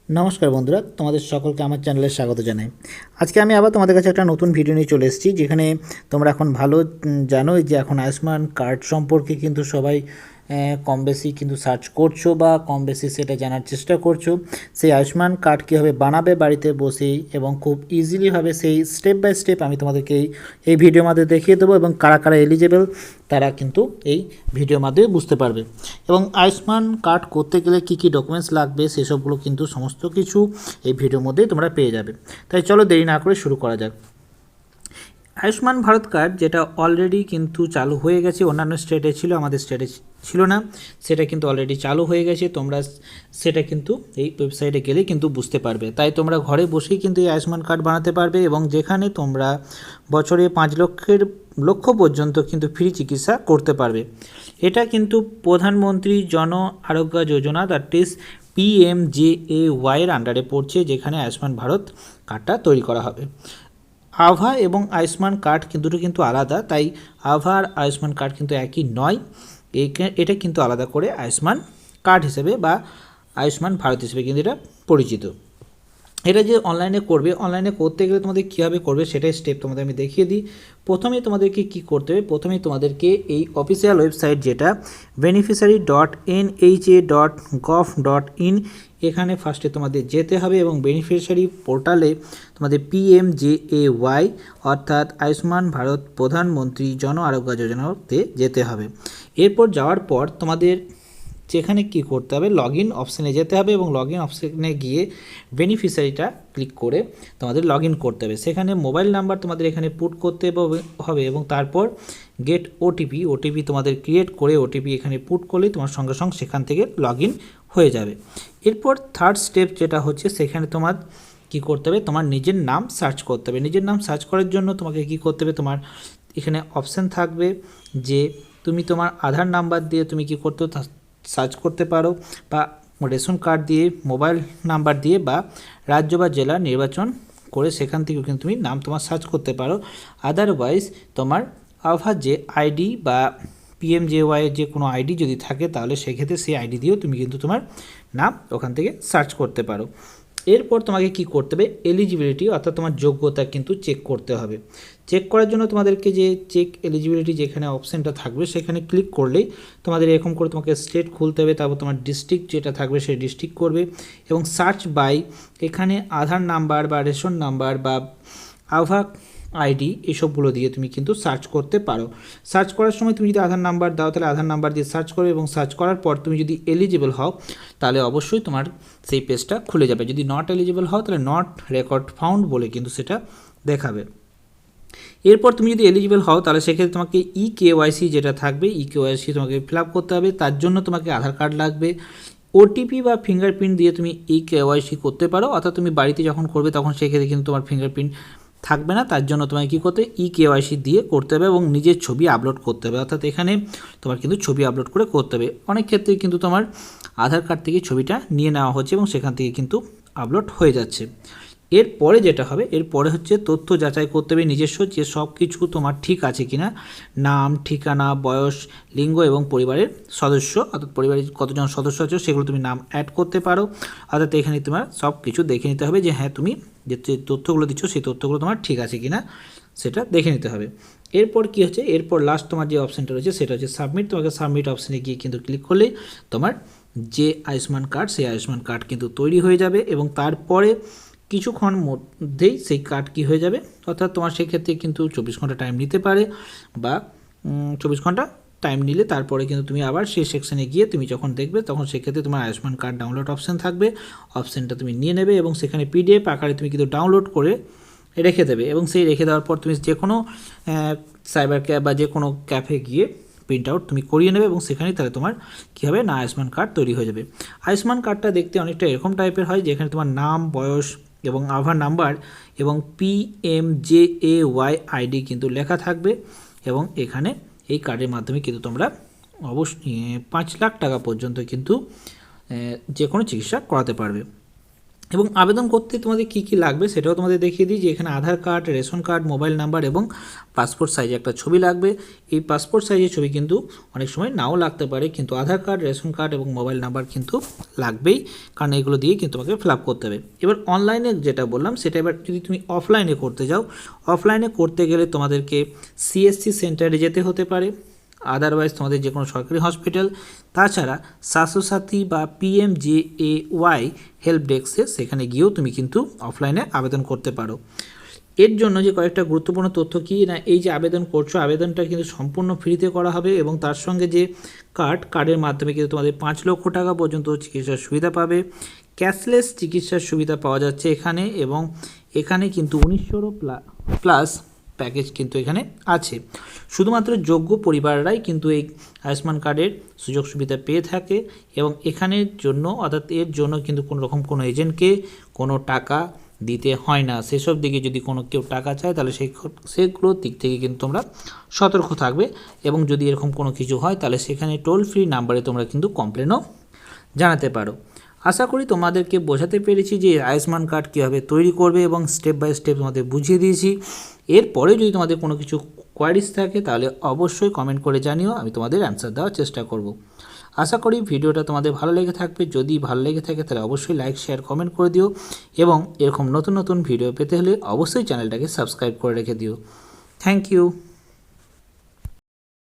নমস্কার বন্ধুরা, তোমাদের সকলকে আমার চ্যানেলে স্বাগত জানাই। আজকে আমি আবার তোমাদের কাছে একটা নতুন ভিডিও নিয়ে চলে এসেছি, যেখানে তোমরা এখন ভালো জানোই যে এখন আয়ুষ্মান কার্ড সম্পর্কে কিন্তু সবাই কম বেশি কিন্তু সার্চ করছো বা কম বেশি সেটা জানার চেষ্টা করছো। সেই আয়ুষ্মান কার্ড কীভাবে বানাবে বাড়িতে বসেই এবং খুব ইজিলিভাবে সেই স্টেপ বাই স্টেপ আমি তোমাদেরকে এই ভিডিওর মাধ্যমে দেখিয়ে দেবো, এবং কারা কারা এলিজেবল তারা কিন্তু এই ভিডিওর মাধ্যমে বুঝতে পারবে। এবং আয়ুষ্মান কার্ড করতে গেলে কী কী ডকুমেন্টস লাগবে সেসবগুলো কিন্তু সমস্ত কিছু এই ভিডিওর মধ্যেই তোমরা পেয়ে যাবে। তাই চলো দেরি না করে শুরু করা যাক। আয়ুষ্মান ভারত কার্ড যেটা অলরেডি কিন্তু চালু হয়ে গেছে, অন্যান্য স্টেটে ছিল, আমাদের স্টেটে ছিল না, সেটা কিন্তু অলরেডি চালু হয়ে গেছে। তোমরা সেটা কিন্তু এই ওয়েবসাইটে গেলে কিন্তু বুঝতে পারবে। তাই তোমরা ঘরে বসেই কিন্তু এই আয়ুষ্মান কার্ড বানাতে পারবে, এবং যেখানে তোমরা বছরে 5 লক্ষ পর্যন্ত কিন্তু ফ্রি চিকিৎসা করতে পারবে। এটা কিন্তু প্রধানমন্ত্রী জন আরোগ্য যোজনা, দ্যাট ইজ PMJAY এর আন্ডারে পড়ছে, যেখানে আয়ুষ্মান ভারত কার্ডটা তৈরি করা হবে। আভা এবং আয়ুষ্মান কার্ড কিন্তু আলাদা, তাই আভা আর আয়ুষ্মান কার্ড কিন্তু একই নয়। এটা কিন্তু আলাদা করে আয়ুষ্মান কার্ড হিসেবে বা আয়ুষ্মান ভারত হিসেবে কিন্তু এটা পরিচিত। এটা যে অনলাইনে করবে, অনলাইনে করতে গেলে তোমাদের কীভাবে করবে সেটাই স্টেপ তোমাদের আমি দেখিয়ে দিই। প্রথমেই তোমাদেরকে কী করতে হবে, প্রথমেই তোমাদেরকে এই অফিসিয়াল ওয়েবসাইট যেটা beneficiary.nha.gov.in, এখানে ফার্স্টে তোমাদের যেতে হবে এবং বেনিফিশিয়ারি পোর্টালে তোমাদের PMJAY অর্থাৎ আয়ুষ্মান ভারত প্রধানমন্ত্রী জন আরোগ্য যোজনাতে যেতে হবে। এরপর যাওয়ার পর তোমাদের যেখানে কি করতে হবে, লগ ইন অপশানে যেতে হবে এবং লগ ইন অপশানে গিয়ে বেনিফিশিয়ারিটা ক্লিক করে তোমাদের লগ ইন করতে হবে। সেখানে মোবাইল নাম্বার তোমাদের এখানে পুট করতে হবে এবং তারপর গেট ওটিপি তোমাদের ক্রিয়েট করে ওটিপি এখানে পুট করলেই তোমার সঙ্গে সঙ্গে সেখান থেকে লগ ইন হয়ে যাবে। এরপর থার্ড স্টেপ যেটা হচ্ছে, সেখানে তোমার কি করতে হবে, তোমার নিজের নাম সার্চ করতে হবে। নিজের নাম সার্চ করার জন্য তোমাকে কি করতে হবে, তোমার এখানে অপশান থাকবে যে তুমি তোমার আধার নাম্বার দিয়ে তুমি কি করতে সার্চ করতে পারো, বা রেশন কার্ড দিয়ে, মোবাইল নাম্বার দিয়ে, বা রাজ্য বা জেলা নির্বাচন করে সেখান থেকেও কিন্তু তুমি নাম তোমার সার্চ করতে পারো। আদারওয়াইজ তোমার আভা যে আইডি বা PMJAY যে কোনো আইডি যদি থাকে, তাহলে সেক্ষেত্রে সেই আইডি দিয়েও তুমি কিন্তু তোমার নাম ওখান থেকে সার্চ করতে পারো। এরপর তোমাকে কি করতে হবে, এলিজিবিলিটি অর্থাৎ তোমার যোগ্যতা কিন্তু চেক করতে হবে। চেক করার জন্য তোমাদেরকে যে চেক এলিজিবিলিটি যেখানে অপশানটা থাকবে সেখানে ক্লিক করলেই তোমাদের এরকম করে তোমাকে স্টেট খুলতে হবে, তারপর তোমার ডিস্ট্রিক্ট যেটা থাকবে সেই ডিস্ট্রিক্ট করবে এবং সার্চ বাই এখানে আধার নাম্বার বা রেশন নাম্বার বা আভা আইডি এসবগুলো দিয়ে তুমি কিন্তু সার্চ করতে পারো। সার্চ করার সময় তুমি যদি আধার নাম্বার দাও তাহলে আধার নাম্বার দিয়ে সার্চ করবে, এবং সার্চ করার পর তুমি যদি এলিজিবল হও তাহলে অবশ্যই তোমার সেই পেজটা খুলে যাবে। যদি নট এলিজিবল হও তাহলে নট রেকর্ড ফাউন্ড বলে কিন্তু সেটা দেখাবে। এরপর তুমি যদি এলিজিবল হও তাহলে সেক্ষেত্রে তোমাকে EKYC যেটা থাকবে, EKYC তোমাকে ফিল আপ করতে হবে। তার জন্য তোমাকে আধার কার্ড লাগবে। ওটিপি বা ফিঙ্গারপ্রিন্ট দিয়ে তুমি EKYC করতে পারো, অর্থাৎ তুমি বাড়িতে যখন করবে তখন সেক্ষেত্রে কিন্তু তোমার ফিঙ্গারপ্রিন্ট থাকবে না। তার জন্য তোমাকে কী করতে হবে, EKYC দিয়ে করতে হবে এবং নিজের ছবি আপলোড করতে হবে, অর্থাৎ এখানে তোমার কিন্তু ছবি আপলোড করে করতে হবে। অনেক ক্ষেত্রে কিন্তু তোমার আধার কার্ড থেকে ছবিটা নিয়ে নেওয়া হচ্ছে এবং সেখান থেকে কিন্তু আপলোড হয়ে যাচ্ছে। এরপরে যেটা হবে, এরপরে হচ্ছে তথ্য যাচাই করতে হবে নিজস্ব, যে সব কিছু তোমার ঠিক আছে কিনা, নাম, ঠিকানা, বয়স, লিঙ্গ এবং পরিবারের সদস্য, অর্থাৎ পরিবারের কতজন সদস্য আছে সেগুলো তুমি নাম অ্যাড করতে পারো। অর্থাৎ এখানে তোমার সব কিছু দেখে নিতে হবে যে হ্যাঁ তুমি যে তথ্যগুলো দিচ্ছ সেই তথ্যগুলো তোমার ঠিক আছে কিনা সেটা দেখে নিতে হবে। এরপর কি হচ্ছে, এরপর লাস্ট তোমার যে অপশানটা রয়েছে সেটা হচ্ছে সাবমিট। তোমাকে সাবমিট অপশানে গিয়ে কিন্তু ক্লিক করলেই তোমার যে আয়ুষ্মান কার্ড সেই আয়ুষ্মান কার্ড কিন্তু তৈরি হয়ে যাবে, এবং তারপরে কিছুক্ষণ মধ্যেই সেই কার্ড কী হয়ে যাবে, অর্থাৎ তোমার সেক্ষেত্রে কিন্তু 24 ঘন্টা টাইম নিতে পারে, বা 24 ঘন্টা টাইম নিলে তারপরে কিন্তু তুমি আবার সেই সেকশানে গিয়ে তুমি যখন দেখবে তখন সেক্ষেত্রে তোমার আয়ুষ্মান কার্ড ডাউনলোড অপশান থাকবে, অপশানটা তুমি নিয়ে নেবে এবং সেখানে PDF আকারে তুমি কিন্তু ডাউনলোড করে রেখে দেবে, এবং সেই রেখে দেওয়ার পর তুমি যে কোনো সাইবার ক্যাফে বা যে কোনো ক্যাফে গিয়ে প্রিন্ট আউট তুমি করিয়ে নেবে, এবং সেখানেই তাহলে তোমার কী হবে না, আয়ুষ্মান কার্ড তৈরি হয়ে যাবে। আয়ুষ্মান কার্ডটা দেখতে অনেকটা এরকম টাইপের হয়, যেখানে তোমার নাম, বয়স এবং আধার নাম্বার এবং PMJAY আইডি কিন্তু লেখা থাকবে, এবং এখানে এই কার্ডের মাধ্যমে কিন্তু তোমরা অবশ্যই 5 লাখ টাকা পর্যন্ত কিন্তু যে কোনো চিকিৎসা করাতে পারবে। এবং আবেদন করতে তোমাদের কী কী লাগবে সেটাও তোমাদের দেখিয়ে দিই, যে এখানে Aadhaar card, ration card, mobile number এবং পাসপোর্ট সাইজে একটা ছবি লাগবে। এই পাসপোর্ট সাইজের ছবি কিন্তু অনেক সময় নাও লাগতে পারে, কিন্তু আধার কার্ড, রেশন কার্ড এবং মোবাইল নাম্বার কিন্তু লাগবেই, কারণ এগুলো দিয়ে কিন্তু তোমাকে ফিল আপ করতে হবে। এবার অনলাইনে যেটা বললাম সেটা এবার যদি তুমি অফলাইনে করতে যাও, অফলাইনে করতে গেলে তোমাদেরকে সিএসসি সেন্টারে যেতে হতে পারে, আদারওয়াইজ তোমাদের যে কোনো সরকারি হসপিটাল, তাছাড়া স্বাস্থ্যসাথী বা PMJAY হেল্প ডেস্কে সেখানে গিয়েও তুমি কিন্তু অফলাইনে আবেদন করতে পারো। এর জন্য যে কয়েকটা গুরুত্বপূর্ণ তথ্য কী না, এই যে আবেদন করছো আবেদনটা কিন্তু সম্পূর্ণ ফ্রিতে করা হবে এবং তার সঙ্গে যে কার্ডের মাধ্যমে কিন্তু তোমাদের 5 লক্ষ টাকা পর্যন্ত চিকিৎসার সুবিধা পাবে। ক্যাশলেস চিকিৎসার সুবিধা পাওয়া যাচ্ছে এখানে, এবং এখানে কিন্তু 1900 প্লাস প্যাকেজ কিন্তু এখানে আছে। শুধুমাত্র যোগ্য পরিবাররাই কিন্তু এই আয়ুষ্মান কার্ডের সুযোগ সুবিধা পেয়ে থাকে, এবং এখানের জন্য অর্থাৎ এর জন্য কিন্তু কোনো রকম কোনো এজেন্টকে কোনো টাকা দিতে হয় না। সেসব দিকে যদি কোনো কেউ টাকা চায় তাহলে সেগুলোর দিক থেকে কিন্তু তোমরা সতর্ক থাকবে, এবং যদি এরকম কোনো কিছু হয় তাহলে সেখানে টোল ফ্রি নাম্বারে তোমরা কিন্তু কমপ্লেনও জানাতে পারো। আশা করি তোমাদেরকে বোঝাতে পেরেছি যে আয়ুষ্মান কার্ড কীভাবে তৈরি করবে, এবং স্টেপ বাই স্টেপ তোমাদের বুঝিয়ে দিয়েছি। এরপরে যদি তোমাদের কোনো কিছু কোয়ারিজ থাকে তাহলে অবশ্যই কমেন্ট করে জানিও, আমি তোমাদের অ্যান্সার দেওয়ার চেষ্টা করব। আশা করি ভিডিওটা তোমাদের ভালো লেগে থাকবে। যদি ভালো লেগে থাকে তাহলে অবশ্যই লাইক, শেয়ার, কমেন্ট করে দিও, এবং এরকম নতুন নতুন ভিডিও পেতে হলে অবশ্যই চ্যানেলটাকে সাবস্ক্রাইব করে রেখে দিও। Thank you.